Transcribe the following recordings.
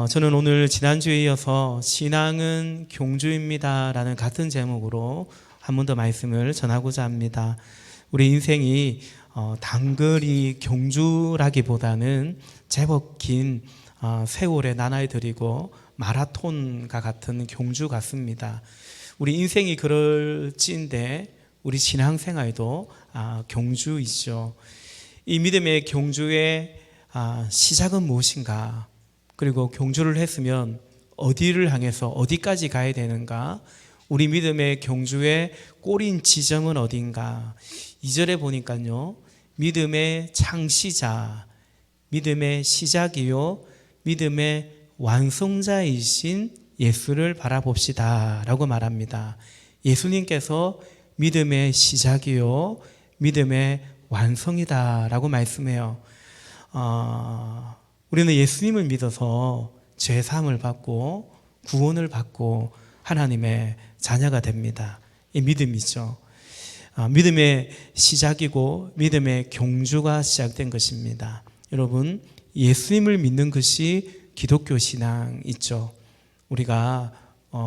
저는 오늘 지난주에 이어서 신앙은 경주입니다 라는 같은 제목으로 한 번 더 말씀을 전하고자 합니다. 우리 인생이 단거리 경주라기보다는 제법 긴 세월의 나날이 들이고 마라톤과 같은 경주 같습니다. 우리 인생이 그럴지인데 우리 신앙생활도 경주이죠. 이 믿음의 경주의 시작은 무엇인가? 그리고 경주를 했으면 어디를 향해서 어디까지 가야 되는가? 우리 믿음의 경주의 꼬린 지점은 어딘가? 2절에 보니까요, 믿음의 창시자, 믿음의 시작이요 믿음의 완성자이신 예수를 바라봅시다 라고 말합니다. 예수님께서 믿음의 시작이요 믿음의 완성이다 라고 말씀해요. 우리는 예수님을 믿어서 죄사함을 받고 구원을 받고 하나님의 자녀가 됩니다. 이 믿음이죠. 믿음의 시작이고 믿음의 경주가 시작된 것입니다. 여러분, 예수님을 믿는 것이 기독교 신앙이죠. 우리가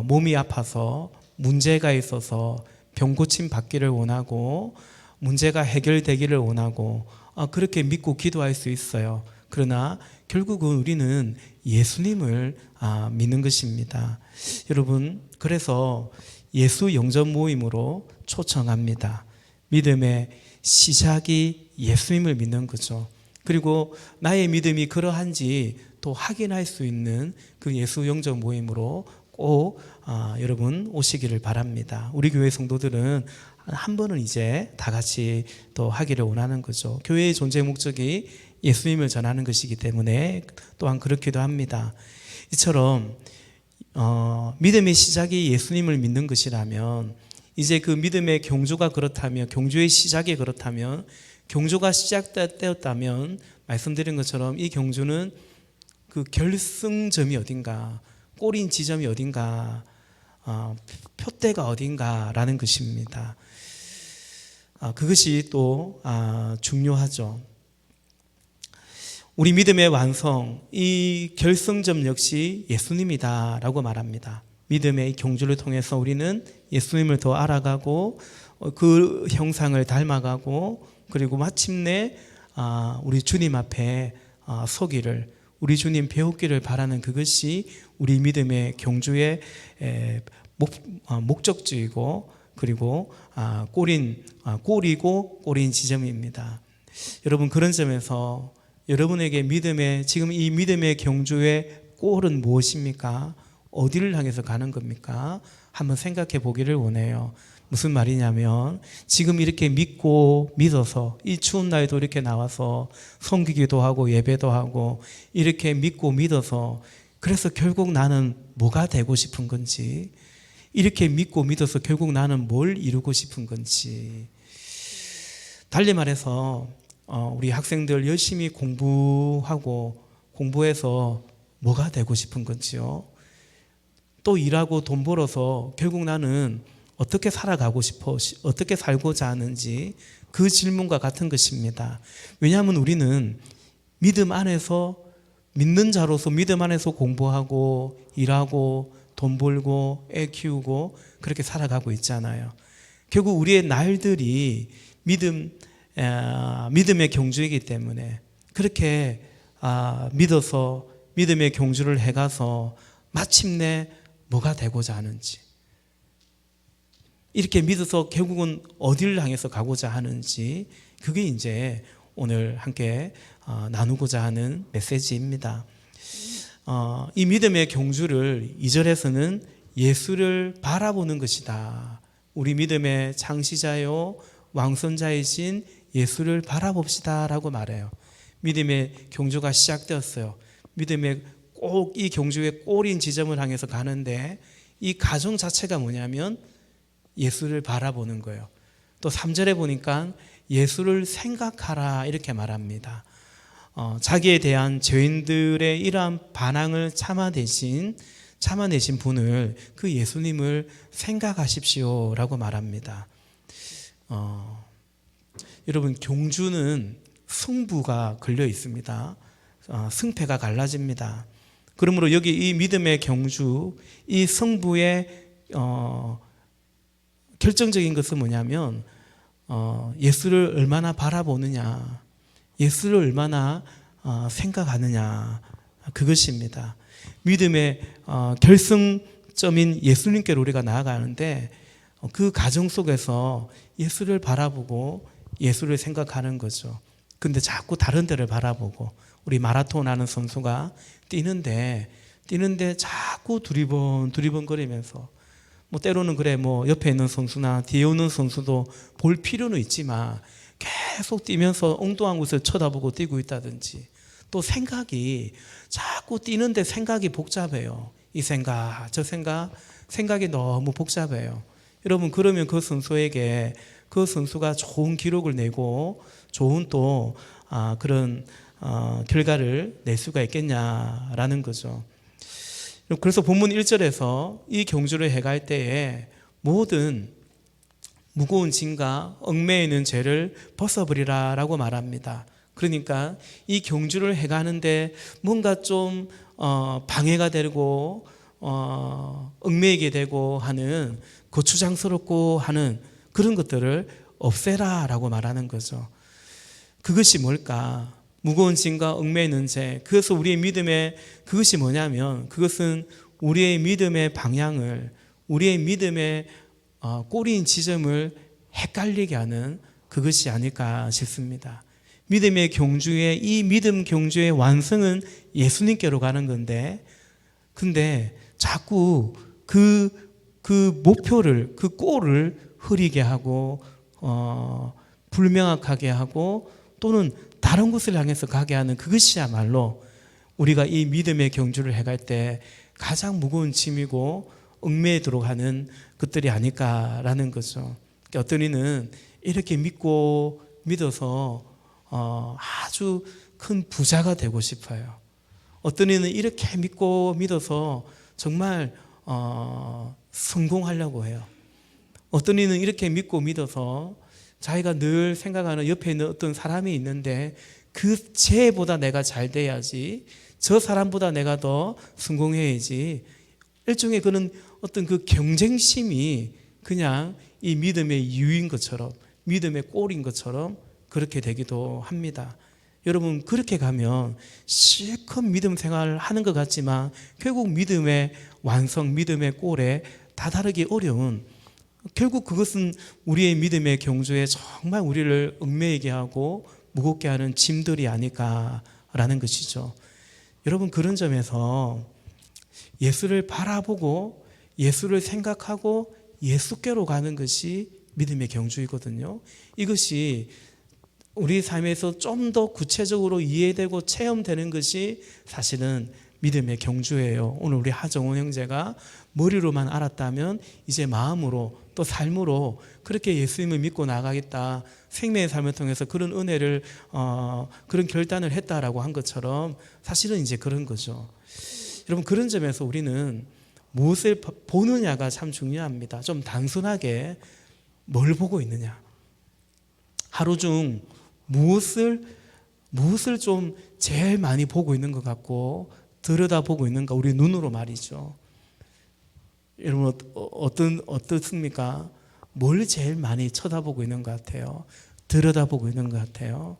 몸이 아파서 문제가 있어서 병고침 받기를 원하고 문제가 해결되기를 원하고 그렇게 믿고 기도할 수 있어요. 그러나 결국은 우리는 예수님을 믿는 것입니다. 여러분, 그래서 예수 영접 모임으로 초청합니다. 믿음의 시작이 예수님을 믿는 거죠. 그리고 나의 믿음이 그러한지 또 확인할 수 있는 그 예수 영접 모임으로 꼭 여러분 오시기를 바랍니다. 우리 교회 성도들은 한 번은 이제 다 같이 또 하기를 원하는 거죠. 교회의 존재 목적이 예수님을 전하는 것이기 때문에 또한 그렇기도 합니다. 이처럼 믿음의 시작이 예수님을 믿는 것이라면 이제 그 믿음의 경주가 그렇다면, 경주의 시작이 그렇다면, 경주가 시작되었다면 말씀드린 것처럼 이 경주는 그 결승점이 어딘가, 꼬린 지점이 어딘가, 표대가 어딘가라는 것입니다. 그것이 또 중요하죠. 우리 믿음의 완성, 이 결승점 역시 예수님이다 라고 말합니다. 믿음의 경주를 통해서 우리는 예수님을 더 알아가고 그 형상을 닮아가고 그리고 마침내 우리 주님 앞에 서기를, 우리 주님 배우기를 바라는 그것이 우리 믿음의 경주의 목적지이고 그리고 골이고 꼬린 지점입니다. 여러분, 그런 점에서 여러분에게 지금 이 믿음의 경주의 골은 무엇입니까? 어디를 향해서 가는 겁니까? 한번 생각해 보기를 원해요. 무슨 말이냐면 지금 이렇게 믿어서 이 추운 날도 이렇게 나와서 섬기기도 하고 예배도 하고 이렇게 믿고 믿어서 그래서 결국 나는 뭐가 되고 싶은 건지, 이렇게 믿고 믿어서 결국 나는 뭘 이루고 싶은 건지. 달리 말해서 우리 학생들 열심히 공부해서 뭐가 되고 싶은 건지요. 또 일하고 돈 벌어서 결국 나는 어떻게 살아가고 싶어, 어떻게 살고자 하는지, 그 질문과 같은 것입니다. 왜냐하면 우리는 믿음 안에서, 믿는 자로서 믿음 안에서 공부하고 일하고 돈 벌고 애 키우고 그렇게 살아가고 있잖아요. 결국 우리의 날들이 믿음의 경주이기 때문에 그렇게 믿어서 믿음의 경주를 해가서 마침내 뭐가 되고자 하는지, 이렇게 믿어서 결국은 어디를 향해서 가고자 하는지, 그게 이제 오늘 함께 나누고자 하는 메시지입니다. 이 믿음의 경주를 2절에서는 예수를 바라보는 것이다. 우리 믿음의 창시자요 왕선자이신 예수를 바라봅시다 라고 말해요. 믿음의 경주가 시작되었어요. 믿음의 꼭 이 경주의 꼬린 지점을 향해서 가는데 이 가정 자체가 뭐냐면 예수를 바라보는 거예요. 또 3절에 보니까 예수를 생각하라 이렇게 말합니다. 자기에 대한 죄인들의 이러한 반항을 참아내신 분을, 그 예수님을 생각하십시오 라고 말합니다. 여러분, 경주는 승부가 걸려 있습니다. 승패가 갈라집니다. 그러므로 여기 이 믿음의 경주, 이 성부의 결정적인 것은 뭐냐면 예수를 얼마나 바라보느냐, 예수를 얼마나 생각하느냐, 그것입니다. 믿음의 결승점인 예수님께로 우리가 나아가는데 그 과정 속에서 예수를 바라보고 예수를 생각하는 거죠. 근데 자꾸 다른 데를 바라보고, 우리 마라톤 하는 선수가 뛰는데 자꾸 두리번거리면서, 뭐 때로는 그래, 뭐 옆에 있는 선수나 뒤에 오는 선수도 볼 필요는 있지만 계속 뛰면서 엉뚱한 곳을 쳐다보고 뛰고 있다든지, 또 생각이 자꾸 뛰는데 생각이 복잡해요. 이 생각 저 생각이 너무 복잡해요. 여러분, 그러면 그 선수에게, 그 선수가 좋은 기록을 내고 좋은 또 그런 결과를 낼 수가 있겠냐라는 거죠. 그래서 본문 1절에서 이 경주를 해갈 때에 모든 무거운 짐과 얽매여 있는 죄를 벗어버리라 라고 말합니다. 그러니까 이 경주를 해가는데 뭔가 좀 방해가 되고 얽매이게 되고 하는, 거추장스럽고 하는 그런 것들을 없애라 라고 말하는 거죠. 그것이 뭘까? 무거운 짐과 얽매여 있는 죄, 그것은 우리의 믿음의, 그것이 뭐냐면 그것은 우리의 믿음의 방향을, 우리의 믿음의 꼬리인 지점을 헷갈리게 하는 그것이 아닐까 싶습니다. 믿음의 경주의, 이 믿음 경주의 완성은 예수님께로 가는 건데, 근데 자꾸 그 목표를, 그 꼴을 흐리게 하고 불명확하게 하고, 또는 다른 곳을 향해서 가게 하는, 그것이야말로 우리가 이 믿음의 경주를 해갈 때 가장 무거운 짐이고 얽매이도록 하는 것들이 아닐까라는 거죠. 어떤 이는 이렇게 믿어서 아주 큰 부자가 되고 싶어요. 어떤 이는 이렇게 믿어서 정말 성공하려고 해요. 어떤 이는 이렇게 믿어서 자기가 늘 생각하는 옆에 있는 어떤 사람이 있는데 그 쟤보다 내가 잘 돼야지, 저 사람보다 내가 더 성공해야지, 일종의 그런 어떤 그 경쟁심이 그냥 이 믿음의 이유인 것처럼, 믿음의 꼴인 것처럼 그렇게 되기도 합니다. 여러분, 그렇게 가면 실컷 믿음 생활을 하는 것 같지만 결국 믿음의 완성, 믿음의 꼴에 다다르기 어려운, 결국 그것은 우리의 믿음의 경주에 정말 우리를 얽매이게 하고 무겁게 하는 짐들이 아닐까라는 것이죠. 여러분, 그런 점에서 예수를 바라보고 예수를 생각하고 예수께로 가는 것이 믿음의 경주이거든요. 이것이 우리 삶에서 좀 더 구체적으로 이해되고 체험되는 것이 사실은 믿음의 경주예요. 오늘 우리 하정훈 형제가 머리로만 알았다면 이제 마음으로 또 삶으로 그렇게 예수님을 믿고 나가겠다, 생명의 삶을 통해서 그런 은혜를 그런 결단을 했다라고 한 것처럼 사실은 이제 그런 거죠. 여러분, 그런 점에서 우리는 무엇을 보느냐가 참 중요합니다. 좀 단순하게 뭘 보고 있느냐, 하루 중 무엇을 좀 제일 많이 보고 있는 것 같고 들여다보고 있는가, 우리 눈으로 말이죠. 여러분, 어떻습니까? 뭘 제일 많이 쳐다보고 있는 것 같아요? 들여다보고 있는 것 같아요?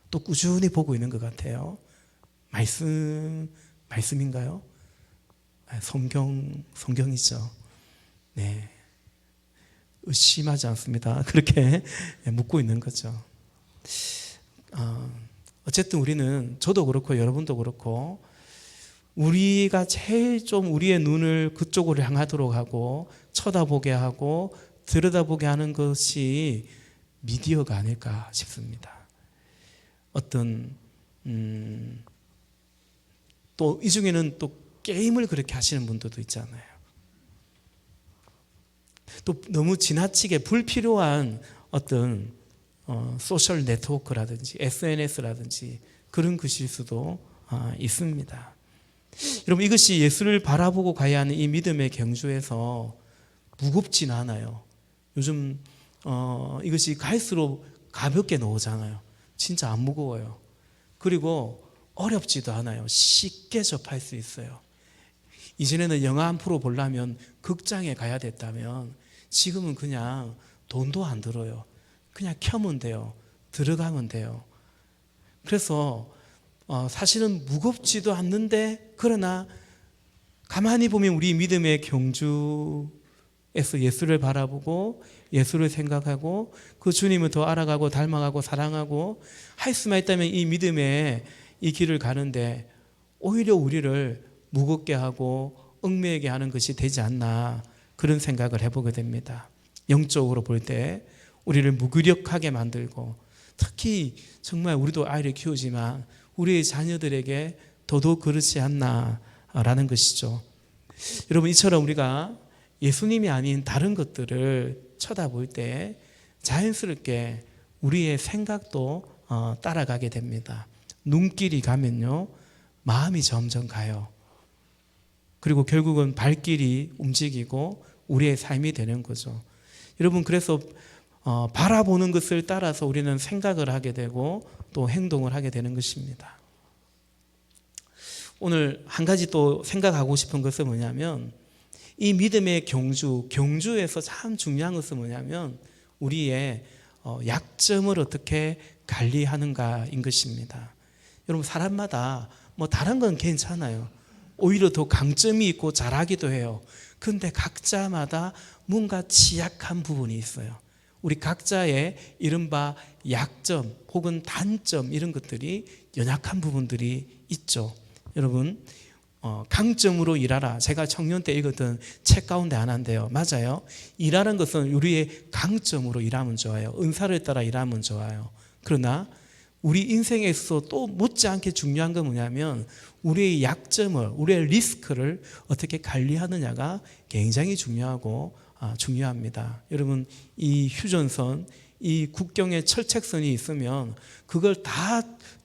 또 꾸준히 보고 있는 것 같아요? 말씀인가요? 성경이죠. 네. 의심하지 않습니다. 그렇게 묻고 있는 거죠. 어쨌든 우리는, 저도 그렇고 여러분도 그렇고, 우리가 제일 좀 우리의 눈을 그쪽으로 향하도록 하고 쳐다보게 하고 들여다보게 하는 것이 미디어가 아닐까 싶습니다. 어떤 또 이 중에는 또 게임을 그렇게 하시는 분들도 있잖아요. 또 너무 지나치게 불필요한 어떤 소셜 네트워크라든지 SNS라든지 그런 것일 수도 있습니다. 여러분, 이것이 예수를 바라보고 가야 하는 이 믿음의 경주에서 무겁진 않아요. 요즘 이것이 갈수록 가볍게 나오잖아요. 진짜 안 무거워요. 그리고 어렵지도 않아요. 쉽게 접할 수 있어요. 이전에는 영화 한 프로 보려면 극장에 가야 됐다면 지금은 그냥 돈도 안 들어요. 그냥 켜면 돼요. 들어가면 돼요. 그래서 사실은 무겁지도 않는데, 그러나 가만히 보면 우리 믿음의 경주에서 예수를 바라보고 예수를 생각하고 그 주님을 더 알아가고 닮아가고 사랑하고 할 수만 있다면 이 믿음의 이 길을 가는데 오히려 우리를 무겁게 하고 얽매이게 하는 것이 되지 않나, 그런 생각을 해보게 됩니다. 영적으로 볼 때 우리를 무기력하게 만들고, 특히 정말 우리도 아이를 키우지만 우리의 자녀들에게 더더욱 그렇지 않나라는 것이죠. 여러분, 이처럼 우리가 예수님이 아닌 다른 것들을 쳐다볼 때 자연스럽게 우리의 생각도 따라가게 됩니다. 눈길이 가면요, 마음이 점점 가요. 그리고 결국은 발길이 움직이고 우리의 삶이 되는 거죠. 여러분, 그래서 바라보는 것을 따라서 우리는 생각을 하게 되고 또 행동을 하게 되는 것입니다. 오늘 한 가지 또 생각하고 싶은 것은 뭐냐면, 이 믿음의 경주에서 참 중요한 것은 뭐냐면 우리의 약점을 어떻게 관리하는가인 것입니다. 여러분, 사람마다 뭐 다른 건 괜찮아요. 오히려 더 강점이 있고 잘하기도 해요. 그런데 각자마다 뭔가 취약한 부분이 있어요. 우리 각자의 이른바 약점 혹은 단점, 이런 것들이 연약한 부분들이 있죠. 여러분, 강점으로 일하라. 제가 청년 때 읽었던 책 가운데 하나인데요. 맞아요. 일하는 것은 우리의 강점으로 일하면 좋아요. 은사를 따라 일하면 좋아요. 그러나 우리 인생에서 또 못지않게 중요한 건 뭐냐면 우리의 약점을, 우리의 리스크를 어떻게 관리하느냐가 굉장히 중요합니다. 여러분, 이 휴전선, 이 국경에 철책선이 있으면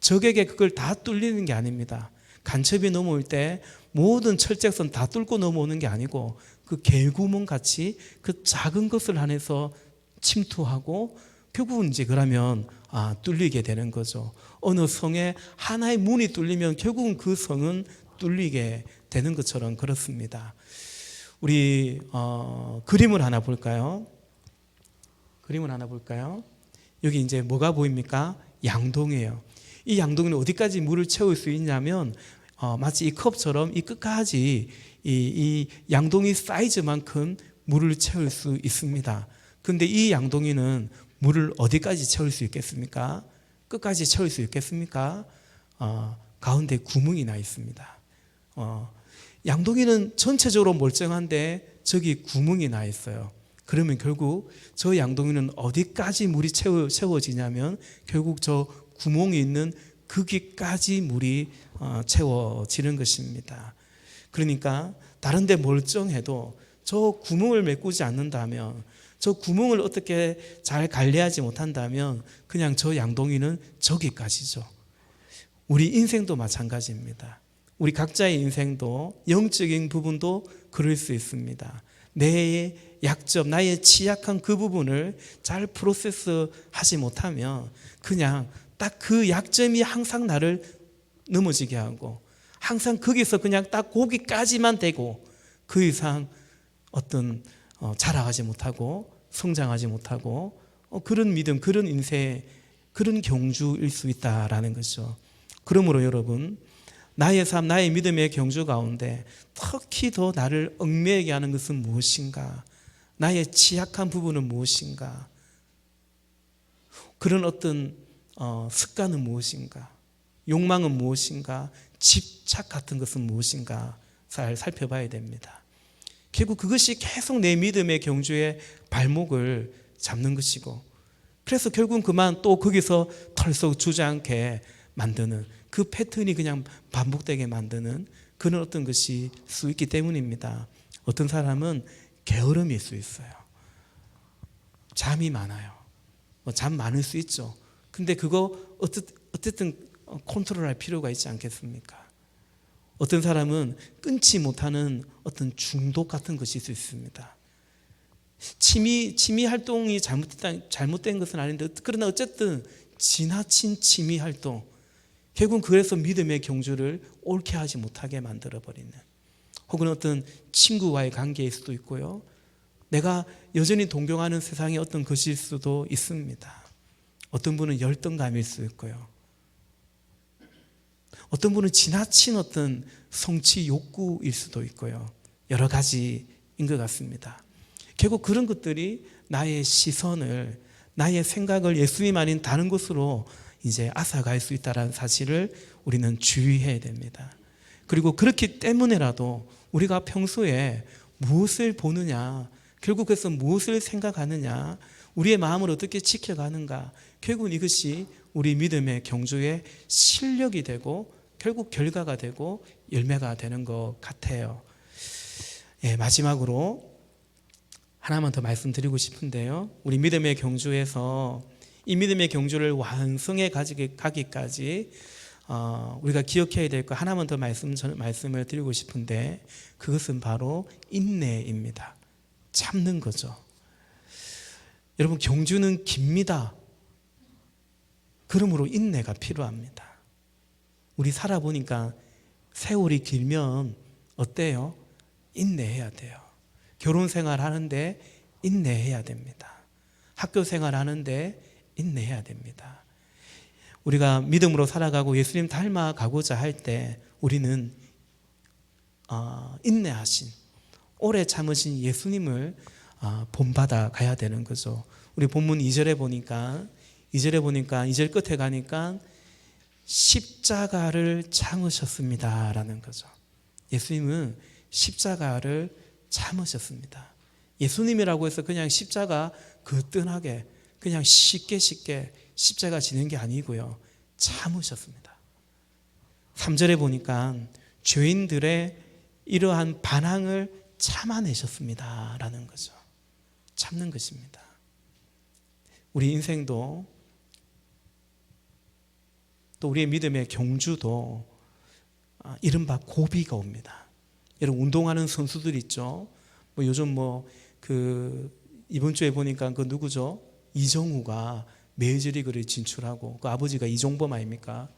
적에게 그걸 다 뚫리는 게 아닙니다. 간첩이 넘어올 때 모든 철책선 다 뚫고 넘어오는 게 아니고 그 개구멍 같이 그 작은 것을 안에서 침투하고 결국은 이제 그러면 뚫리게 되는 거죠. 어느 성에 하나의 문이 뚫리면 결국은 그 성은 뚫리게 되는 것처럼 그렇습니다. 우리 그림을 하나 볼까요? 여기 이제 뭐가 보입니까? 양동이에요. 이 양동이는 어디까지 물을 채울 수 있냐면 마치 이 컵처럼 이 끝까지 이 양동이 사이즈만큼 물을 채울 수 있습니다. 그런데 이 양동이는 물을 어디까지 채울 수 있겠습니까? 끝까지 채울 수 있겠습니까? 가운데 구멍이 나 있습니다. 양동이는 전체적으로 멀쩡한데 저기 구멍이 나 있어요. 그러면 결국 저 양동이는 어디까지 물이 채워지냐면 결국 저 구멍이 있는 거기까지 물이 채워지는 것입니다. 그러니까 다른 데 멀쩡해도 저 구멍을 메꾸지 않는다면, 저 구멍을 어떻게 잘 관리하지 못한다면 그냥 저 양동이는 저기까지죠. 우리 인생도 마찬가지입니다. 우리 각자의 인생도 영적인 부분도 그럴 수 있습니다. 내 약점, 나의 취약한 그 부분을 잘 프로세스하지 못하면 그냥 딱 그 약점이 항상 나를 넘어지게 하고 항상 거기서 그냥 딱 거기까지만 되고 그 이상 자라가지 못하고 성장하지 못하고 그런 믿음, 그런 인생, 그런 경주일 수 있다라는 거죠. 그러므로 여러분, 나의 삶, 나의 믿음의 경주 가운데 특히 더 나를 얽매이게 하는 것은 무엇인가? 나의 취약한 부분은 무엇인가? 그런 습관은 무엇인가? 욕망은 무엇인가? 집착 같은 것은 무엇인가? 잘 살펴봐야 됩니다. 결국 그것이 계속 내 믿음의 경주의 발목을 잡는 것이고, 그래서 결국은 그만 또 거기서 털썩 주저앉게 만드는 그 패턴이 그냥 반복되게 만드는 그런 어떤 것이 수 있기 때문입니다. 어떤 사람은 게으름일 수 있어요. 잠이 많아요. 잠 많을 수 있죠. 근데 그거 어쨌든 컨트롤할 필요가 있지 않겠습니까? 어떤 사람은 끊지 못하는 어떤 중독 같은 것이 있을 수 있습니다. 취미 활동이 잘못된 것은 아닌데, 그러나 어쨌든 지나친 취미 활동, 결국은 그래서 믿음의 경주를 옳게 하지 못하게 만들어버리는, 혹은 어떤 친구와의 관계일 수도 있고요, 내가 여전히 동경하는 세상의 어떤 것일 수도 있습니다. 어떤 분은 열등감일 수 있고요, 어떤 분은 지나친 어떤 성취 욕구일 수도 있고요, 여러 가지인 것 같습니다. 결국 그런 것들이 나의 시선을, 나의 생각을 예수님 아닌 다른 곳으로 이제 앗아갈 수 있다는 사실을 우리는 주의해야 됩니다. 그리고 그렇기 때문에라도 우리가 평소에 무엇을 보느냐, 결국 그래서 무엇을 생각하느냐, 우리의 마음을 어떻게 지켜가는가, 결국 이것이 우리 믿음의 경주의 실력이 되고 결국 결과가 되고 열매가 되는 것 같아요. 마지막으로 하나만 더 말씀드리고 싶은데요, 우리 믿음의 경주에서 이 믿음의 경주를 완성해 가기까지 우리가 기억해야 될 것 하나만 더 말씀을 드리고 싶은데, 그것은 바로 인내입니다. 참는 거죠. 여러분, 경주는 깁니다. 그러므로 인내가 필요합니다. 우리 살아보니까 세월이 길면 어때요? 인내해야 돼요. 결혼 생활 하는데 인내해야 됩니다. 학교 생활 하는데 인내해야 됩니다. 우리가 믿음으로 살아가고 예수님 닮아가고자 할 때 우리는 인내하신, 오래 참으신 예수님을 본받아 가야 되는 거죠. 우리 본문 2절에 보니까 2절 끝에 가니까 십자가를 참으셨습니다 라는 거죠. 예수님은 십자가를 참으셨습니다. 예수님이라고 해서 그냥 십자가 거뜬하게 그냥 쉽게 십자가 지는 게 아니고요, 참으셨습니다. 3절에 보니까 죄인들의 이러한 반항을 참아내셨습니다 라는 거죠. 참는 것입니다. 우리 인생도 또 우리의 믿음의 경주도 이른바 고비가 옵니다. 여러분, 운동하는 선수들 있죠. 요즘 이번 주에 보니까 그 누구죠? 이정우가 메이저리그를 진출하고, 그 아버지가 이종범 아닙니까?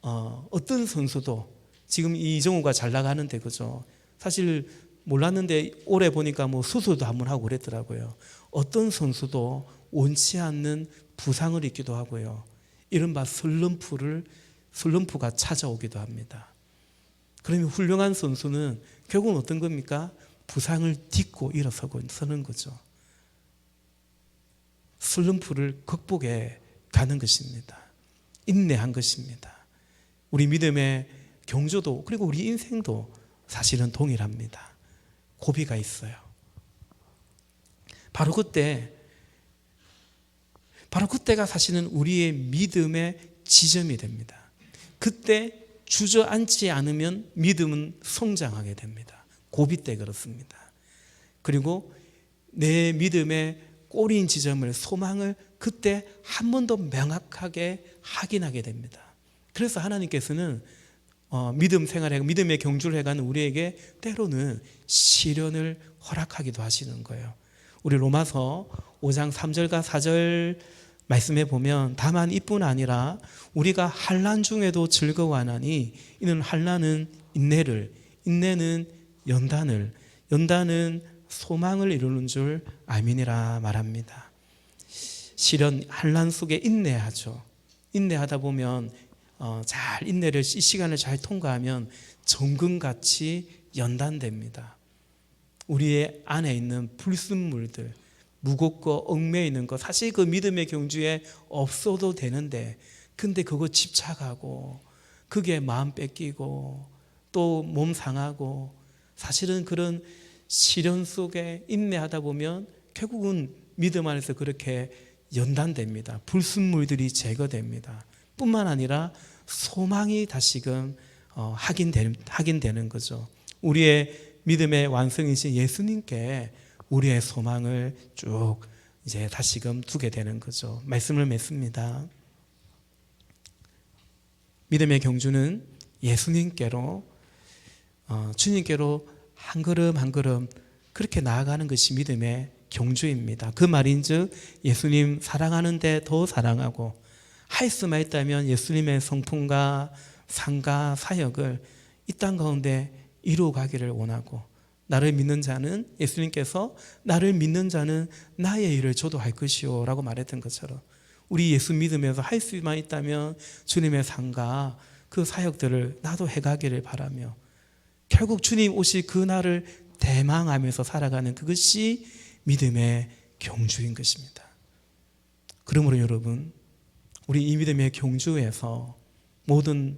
어떤 선수도 지금 이정우가 잘 나가는데, 그죠? 사실 몰랐는데 올해 보니까 수술도 한번 하고 그랬더라고요. 어떤 선수도 원치 않는 부상을 입기도 하고요, 이른바 슬럼프가 찾아오기도 합니다. 그러면 훌륭한 선수는 결국은 어떤 겁니까? 부상을 딛고 일어서는 거죠. 슬럼프를 극복해 가는 것입니다. 인내한 것입니다. 우리 믿음의 경주도, 그리고 우리 인생도 사실은 동일합니다. 고비가 있어요. 바로 그때가 사실은 우리의 믿음의 지점이 됩니다. 그때 주저앉지 않으면 믿음은 성장하게 됩니다. 고비 때 그렇습니다. 그리고 내 믿음의 꼬리인 지점을, 소망을 그때 한 번 더 명확하게 확인하게 됩니다. 그래서 하나님께서는 믿음 생활에, 믿음의 경주를 해가는 우리에게 때로는 시련을 허락하기도 하시는 거예요. 우리 로마서 5장 3절과 4절 말씀해 보면, 다만 이뿐 아니라 우리가 환난 중에도 즐거워하나니 이는 환난은 인내를, 인내는 연단을, 연단은 소망을 이루는 줄 알미니라 말합니다. 시련, 환난 속에 인내하죠. 인내하다 보면 잘 인내를, 이 시간을 잘 통과하면 정금같이 연단됩니다. 우리의 안에 있는 불순물들, 무겁고 얽매여 있는 것, 사실 그 믿음의 경주에 없어도 되는데, 근데 그거 집착하고 그게 마음 뺏기고 또 몸 상하고, 사실은 그런 시련 속에 인내하다 보면 결국은 믿음 안에서 그렇게 연단됩니다. 불순물들이 제거됩니다. 뿐만 아니라 소망이 다시금 확인되는 거죠. 우리의 믿음의 완성이신 예수님께 우리의 소망을 쭉 이제 다시금 두게 되는 거죠. 말씀을 맺습니다. 믿음의 경주는 예수님께로, 주님께로 한 걸음 한 걸음 그렇게 나아가는 것이 믿음의 경주입니다. 그 말인즉 예수님 사랑하는데 더 사랑하고, 할 수만 있다면 예수님의 성품과 삶과 사역을 이 땅 가운데 이루어가기를 원하고, 나를 믿는 자는, 예수님께서 나를 믿는 자는 나의 일을 저도 할 것이요 라고 말했던 것처럼 우리 예수 믿으면서 할 수만 있다면 주님의 삶과 그 사역들을 나도 해가기를 바라며, 결국 주님 오실 그날을 대망하면서 살아가는 그것이 믿음의 경주인 것입니다. 그러므로 여러분, 우리 이 믿음의 경주에서 모든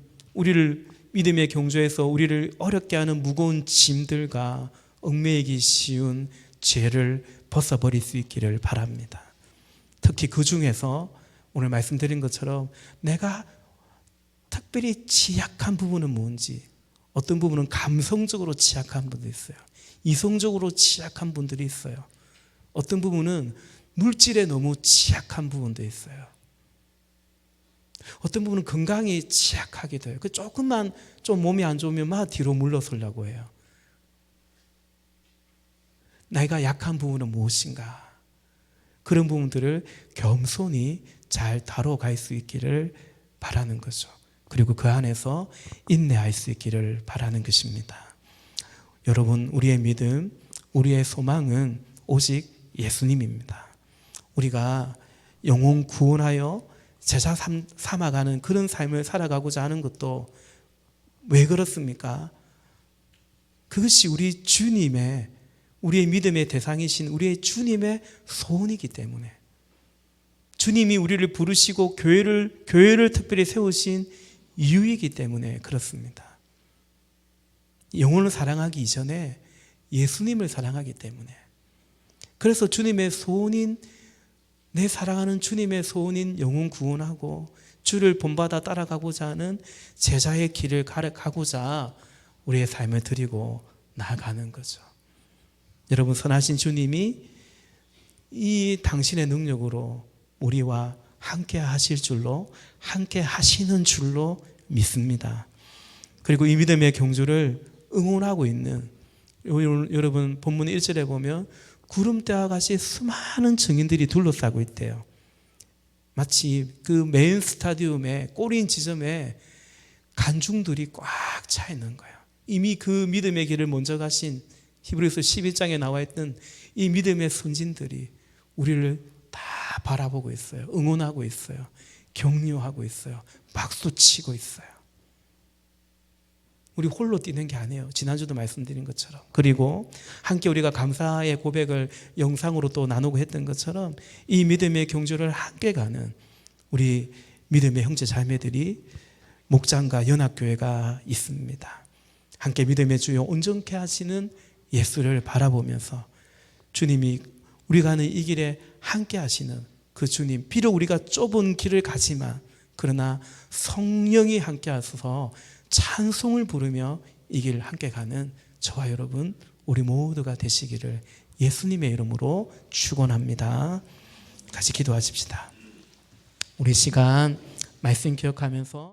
믿음의 경주에서 우리를 어렵게 하는 무거운 짐들과 얽매이기 쉬운 죄를 벗어버릴 수 있기를 바랍니다. 특히 그 중에서 오늘 말씀드린 것처럼 내가 특별히 취약한 부분은 뭔지, 어떤 부분은 감성적으로 취약한 분도 있어요. 이성적으로 취약한 분들이 있어요. 어떤 부분은 물질에 너무 취약한 부분도 있어요. 어떤 부분은 건강이 취약하기도 해요. 조금만 좀 몸이 안 좋으면 막 뒤로 물러서려고 해요. 내가 약한 부분은 무엇인가? 그런 부분들을 겸손히 잘 다뤄갈 수 있기를 바라는 거죠. 그리고 그 안에서 인내할 수 있기를 바라는 것입니다. 여러분, 우리의 믿음, 우리의 소망은 오직 예수님입니다. 우리가 영혼 구원하여 제자 삼아가는 그런 삶을 살아가고자 하는 것도 왜 그렇습니까? 그것이 우리의 믿음의 대상이신 우리의 주님의 소원이기 때문에, 주님이 우리를 부르시고 교회를 특별히 세우신 이유이기 때문에 그렇습니다. 영혼을 사랑하기 이전에 예수님을 사랑하기 때문에, 그래서 주님의 소원인, 내 사랑하는 주님의 소원인 영혼 구원하고 주를 본받아 따라가고자 하는 제자의 길을 가고자 우리의 삶을 드리고 나아가는 거죠. 여러분, 선하신 주님이 이 당신의 능력으로 우리와 함께 하실 줄로, 함께 하시는 줄로 믿습니다. 그리고 이 믿음의 경주를 응원하고 있는, 여러분 본문 1절에 보면 구름대와 같이 수많은 증인들이 둘러싸고 있대요. 마치 그 메인 스타디움의 골인 지점에 관중들이 꽉 차 있는 거예요. 이미 그 믿음의 길을 먼저 가신 히브리서 11장에 나와 있던 이 믿음의 선진들이 우리를 다 바라보고 있어요. 응원하고 있어요. 격려하고 있어요. 박수치고 있어요. 우리 홀로 뛰는 게 아니에요. 지난주도 말씀드린 것처럼. 그리고 함께 우리가 감사의 고백을 영상으로 또 나누고 했던 것처럼 이 믿음의 경주를 함께 가는 우리 믿음의 형제 자매들이 목장과 연합교회가 있습니다. 함께 믿음의 주요 온전케 하시는 예수를 바라보면서 주님이 우리가 가는 이 길에 함께 하시는 그 주님, 비록 우리가 좁은 길을 가지만 그러나 성령이 함께 하셔서 찬송을 부르며 이 길 함께 가는 저와 여러분, 우리 모두가 되시기를 예수님의 이름으로 축원합니다. 같이 기도하십시다. 우리 시간 말씀 기억하면서